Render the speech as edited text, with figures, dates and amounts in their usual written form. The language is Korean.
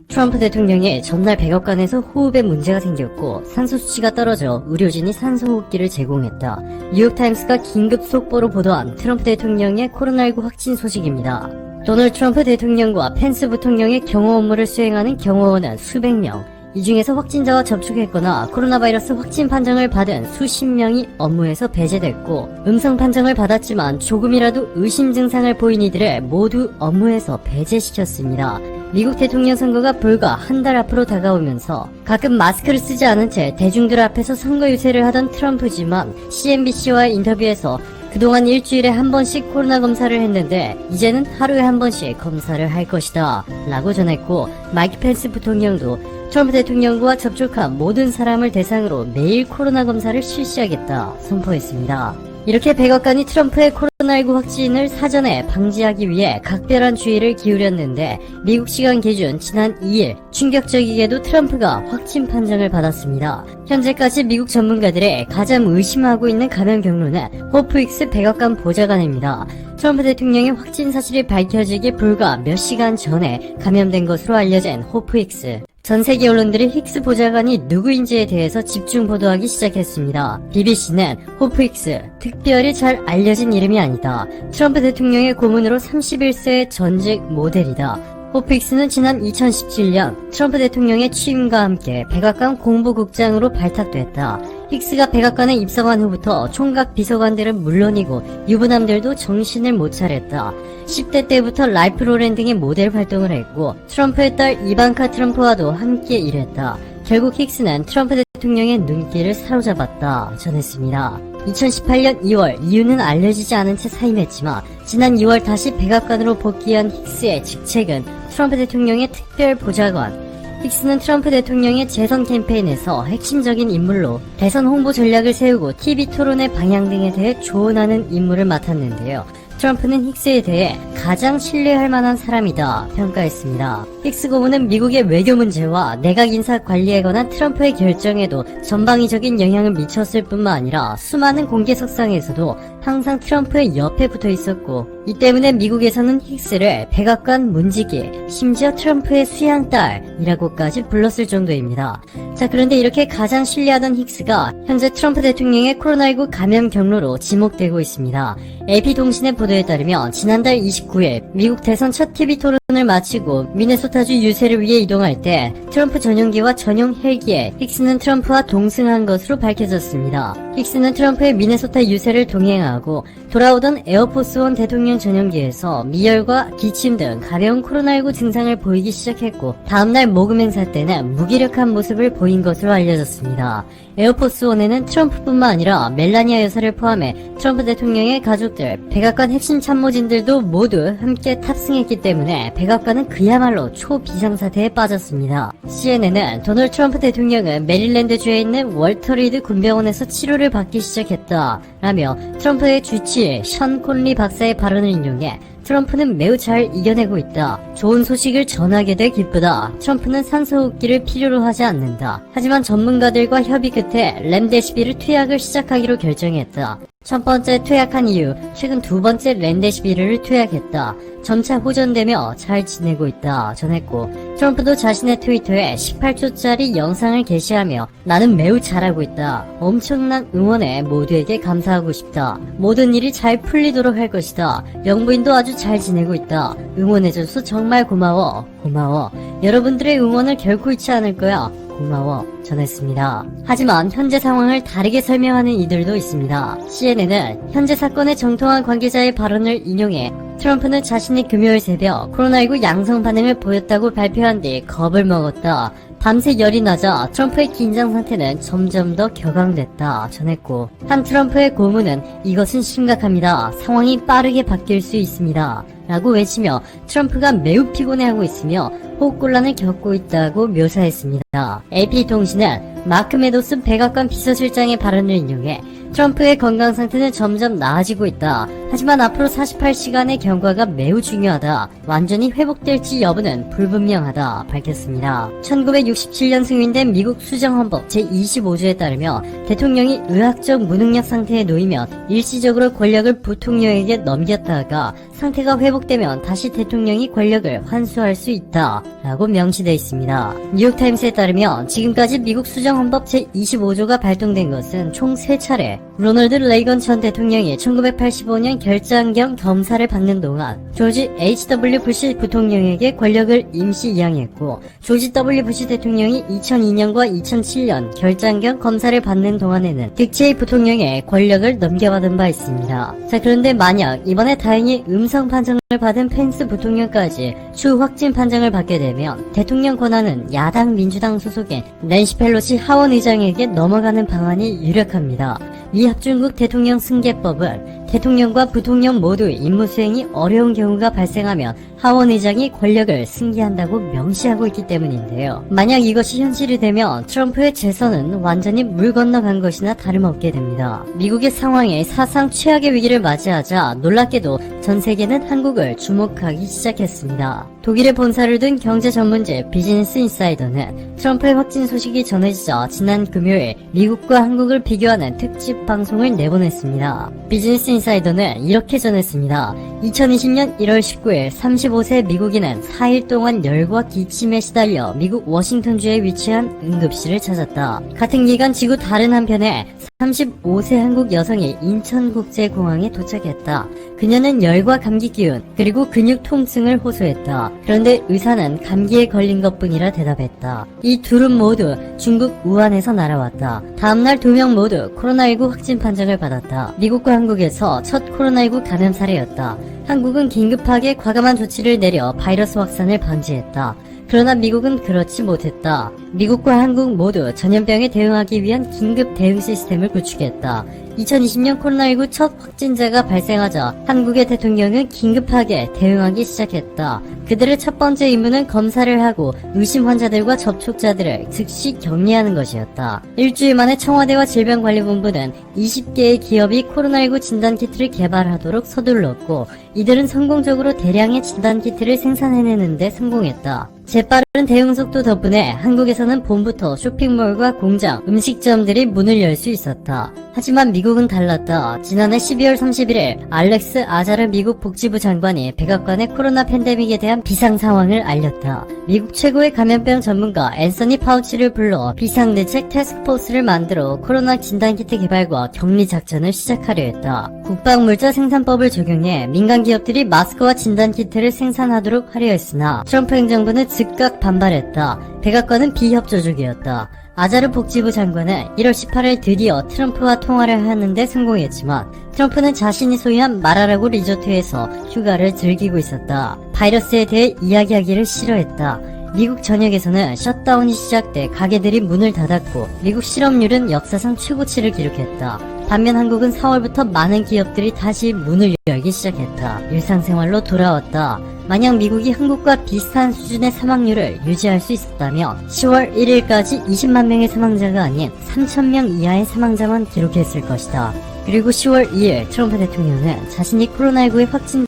트럼프 대통령이 전날 백악관에서 호흡에 문제가 생겼고 산소 수치가 떨어져 의료진이 산소호흡기를 제공했다. 뉴욕타임스가 긴급 속보로 보도한 트럼프 대통령의 코로나19 확진 소식입니다. 도널드 트럼프 대통령과 펜스 부통령의 경호 업무를 수행하는 경호원은 수백 명, 이 중에서 확진자와 접촉했거나 코로나 바이러스 확진 판정을 받은 수십 명이 업무에서 배제됐고, 음성 판정을 받았지만 조금이라도 의심 증상을 보인 이들을 모두 업무에서 배제시켰습니다. 미국 대통령 선거가 불과 한 달 앞으로 다가오면서 가끔 마스크를 쓰지 않은 채 대중들 앞에서 선거 유세를 하던 트럼프지만 CNBC와의 인터뷰에서 그동안 일주일에 한 번씩 코로나 검사를 했는데 이제는 하루에 한 번씩 검사를 할 것이다 라고 전했고, 마이크 펜스 부통령도 트럼프 대통령과 접촉한 모든 사람을 대상으로 매일 코로나 검사를 실시하겠다 선포했습니다. 이렇게 백악관이 트럼프의 코로나19 확진을 사전에 방지하기 위해 각별한 주의를 기울였는데, 미국 시간 기준 지난 2일 충격적이게도 트럼프가 확진 판정을 받았습니다. 현재까지 미국 전문가들의 가장 의심하고 있는 감염 경로는 호프익스 백악관 보좌관입니다. 트럼프 대통령의 확진 사실이 밝혀지기 불과 몇 시간 전에 감염된 것으로 알려진 호프익스. 전 세계 언론들이 힉스 보좌관이 누구인지에 대해서 집중 보도하기 시작했습니다. BBC는 호프익스, 특별히 잘 알려진 이름이 아니다. 트럼프 대통령의 고문으로 31세의 전직 모델이다. 호프익스는 지난 2017년 트럼프 대통령의 취임과 함께 백악관 공보국장으로 발탁됐다. 힉스가 백악관에 입성한 후부터 총각 비서관들은 물론이고 유부남들도 정신을 못 차렸다. 10대 때부터 랄프 로렌 등의 모델 활동을 했고, 트럼프의 딸 이반카 트럼프와도 함께 일했다. 결국 힉스는 트럼프 대통령의 눈길을 사로잡았다 전했습니다. 2018년 2월 이유는 알려지지 않은 채 사임했지만 지난 2월 다시 백악관으로 복귀한 힉스의 직책은 트럼프 대통령의 특별 보좌관. 힉스는 트럼프 대통령의 재선 캠페인에서 핵심적인 인물로 대선 홍보 전략을 세우고 TV 토론의 방향 등에 대해 조언하는 임무를 맡았는데요. 트럼프는 힉스에 대해 가장 신뢰할 만한 사람이다 평가했습니다. 힉스 고문은 미국의 외교 문제와 내각 인사 관리에 관한 트럼프의 결정에도 전방위적인 영향을 미쳤을 뿐만 아니라 수많은 공개석상에서도 항상 트럼프의 옆에 붙어 있었고, 이 때문에 미국에서는 힉스를 백악관 문지기, 심지어 트럼프의 수양딸이라고까지 불렀을 정도입니다. 자, 그런데 이렇게 가장 신뢰하던 힉스가 현재 트럼프 대통령의 코로나19 감염 경로로 지목되고 있습니다. AP통신의 보도에 따르면 지난달 29일 미국 대선 첫 TV 토론을 마치고 미네소타주 유세를 위해 이동할 때 트럼프 전용기와 전용 헬기에 힉스는 트럼프와 동승한 것으로 밝혀졌습니다. 힉스는 트럼프의 미네소타 유세를 동행하고 돌아오던 에어포스원 대통령 전용기에서 미열과 기침 등 가벼운 코로나19 증상을 보이기 시작했고, 다음날 모금 행사 때는 무기력한 모습을 보인 것으로 알려졌습니다. 에어포스원에는 트럼프뿐만 아니라 멜라니아 여사를 포함해 트럼프 대통령의 가족들, 백악관 핵심 참모진들도 모두 함께 탑승했기 때문에 백악관은 그야말로 초비상사태에 빠졌습니다. CNN은 도널드 트럼프 대통령은 메릴랜드주에 있는 월터 리드 군병원에서 치료를 받기 시작했다 라며 트럼프의 주치의 션 콘리 박사의 발언을 인용해 트럼프는 매우 잘 이겨내고 있다. 좋은 소식을 전하게 돼 기쁘다. 트럼프는 산소호흡기를 필요로 하지 않는다. 하지만 전문가들과 협의 끝에 렘데시비르 투약을 시작하기로 결정했다. 첫 번째 투약한 이후 최근 두 번째 렘데시비르를 투약했다. 점차 호전되며 잘 지내고 있다 전했고, 트럼프도 자신의 트위터에 18초짜리 영상을 게시하며 나는 매우 잘하고 있다. 엄청난 응원에 모두에게 감사하고 싶다. 모든 일이 잘 풀리도록 할 것이다. 영부인도 아주 잘 지내고 있다. 응원해줘서 정말 고마워. 고마워. 여러분들의 응원을 결코 잊지 않을 거야. 고마워 전했습니다. 하지만 현재 상황을 다르게 설명하는 이들도 있습니다. CNN은 현재 사건의 정통한 관계자의 발언을 인용해 트럼프는 자신이 금요일 새벽 코로나19 양성 반응을 보였다고 발표한 뒤 겁을 먹었다. 밤새 열이 나자 트럼프의 긴장 상태는 점점 더 격앙됐다 전했고, 한 트럼프의 고문은 이것은 심각합니다. 상황이 빠르게 바뀔 수 있습니다 라고 외치며 트럼프가 매우 피곤해하고 있으며 호흡곤란을 겪고 있다고 묘사했습니다. AP통신은 마크 메도스 백악관 비서실장의 발언을 인용해 트럼프의 건강 상태는 점점 나아지고 있다. 하지만 앞으로 48시간의 경과가 매우 중요하다. 완전히 회복될지 여부는 불분명하다 밝혔습니다. 1967년 승인된 미국 수정헌법 제25조에 따르면 대통령이 의학적 무능력 상태에 놓이면 일시적으로 권력을 부통령에게 넘겼다가 상태가 회복되면 다시 대통령이 권력을 환수할 수 있다 라고 명시되어 있습니다. 뉴욕타임스에 따르면 지금까지 미국 수정헌법 제25조가 발동된 것은 총 3차례. 로널드 레이건 전 대통령이 1985년 결장경 검사를 받는 동안 조지 H.W. 부시 부통령에게 권력을 임시 이양했고, 조지 W. 부시 대통령이 2002년과 2007년 결장경 검사를 받는 동안에는 딕 체이 부통령의 권력을 넘겨받은 바 있습니다. 자, 그런데 만약 이번에 다행히 음성 판정을 받은 펜스 부통령까지 추 확진 판정을 받게 되면 대통령 권한은 야당 민주당 소속의 낸시 펠로시 하원 의장에게 넘어가는 방안이 유력합니다. 이 합중국 대통령 승계법은 대통령과 부통령 모두 임무 수행이 어려운 경우가 발생하면 하원 의장이 권력을 승계한다고 명시하고 있기 때문인데요. 만약 이것이 현실이 되면 트럼프의 재선은 완전히 물 건너간 것이나 다름없게 됩니다. 미국의 상황이 사상 최악의 위기를 맞이하자 놀랍게도 전 세계는 한국을 주목하기 시작했습니다. 독일에 본사를 둔 경제 전문지 비즈니스 인사이더는 트럼프의 확진 소식이 전해지자 지난 금요일 미국과 한국을 비교하는 특집 방송을 내보냈습니다. 비즈니스 인사이더는 이렇게 전했습니다. 2020년 1월 19일 35세 미국인은 4일 동안 열과 기침에 시달려 미국 워싱턴주에 위치한 응급실을 찾았다. 같은 기간 지구 다른 한편에 35세 한국 여성이 인천국제공항에 도착했다. 그녀는 열과 감기 기운 그리고 근육 통증을 호소했다. 그런데 의사는 감기에 걸린 것뿐이라 대답했다. 이 둘은 모두 중국 우한에서 날아왔다. 다음날 2명 모두 코로나19 확진 판정을 받았다. 미국과 한국에서 첫 코로나19 감염 사례였다. 한국은 긴급하게 과감한 조치를 내려 바이러스 확산을 방지했다. 그러나 미국은 그렇지 못했다. 미국과 한국 모두 전염병에 대응하기 위한 긴급 대응 시스템을 구축했다. 2020년 코로나19 첫 확진자가 발생하자 한국의 대통령은 긴급하게 대응하기 시작했다. 그들의 첫 번째 임무는 검사를 하고 의심 환자들과 접촉자들을 즉시 격리하는 것이었다. 일주일 만에 청와대와 질병관리본부는 20개의 기업이 코로나19 진단키트를 개발하도록 서둘렀고, 이들은 성공적으로 대량의 진단키트를 생산해내는 데 성공했다. 재빠른 대응 속도 덕분에 한국에서는 봄부터 쇼핑몰과 공장, 음식점들이 문을 열 수 있었다. 하지만 미국은 달랐다. 지난해 12월 31일 알렉스 아자르 미국 복지부 장관이 백악관에 코로나 팬데믹에 대한 비상 상황을 알렸다. 미국 최고의 감염병 전문가 앤서니 파우치를 불러 비상대책 태스크포스를 만들어 코로나 진단키트 개발과 격리 작전을 시작하려 했다. 국방물자 생산법을 적용해 민간 기업들이 마스크와 진단키트를 생산하도록 하려 했으나 트럼프 행정부는 즉각 반발했다. 백악관은 비협조적이었다. 아자르 복지부 장관은 1월 18일 드디어 트럼프와 통화를 하는데 성공했지만 트럼프는 자신이 소유한 마라라고 리조트에서 휴가를 즐기고 있었다. 바이러스에 대해 이야기하기를 싫어했다. 미국 전역에서는 셧다운이 시작돼 가게들이 문을 닫았고 미국 실업률은 역사상 최고치를 기록했다. 반면 한국은 4월부터 많은 기업들이 다시 문을 열기 시작했다. 일상생활로 돌아왔다. 만약 미국이 한국과 비슷한 수준의 사망률을 유지할 수 있었다면 10월 1일까지 20만 명의 사망자가 아닌 3,000명 이하의 사망자만 기록했을 것이다. 그리고 10월 2일 트럼프 대통령은 자신이 코로나19에 확진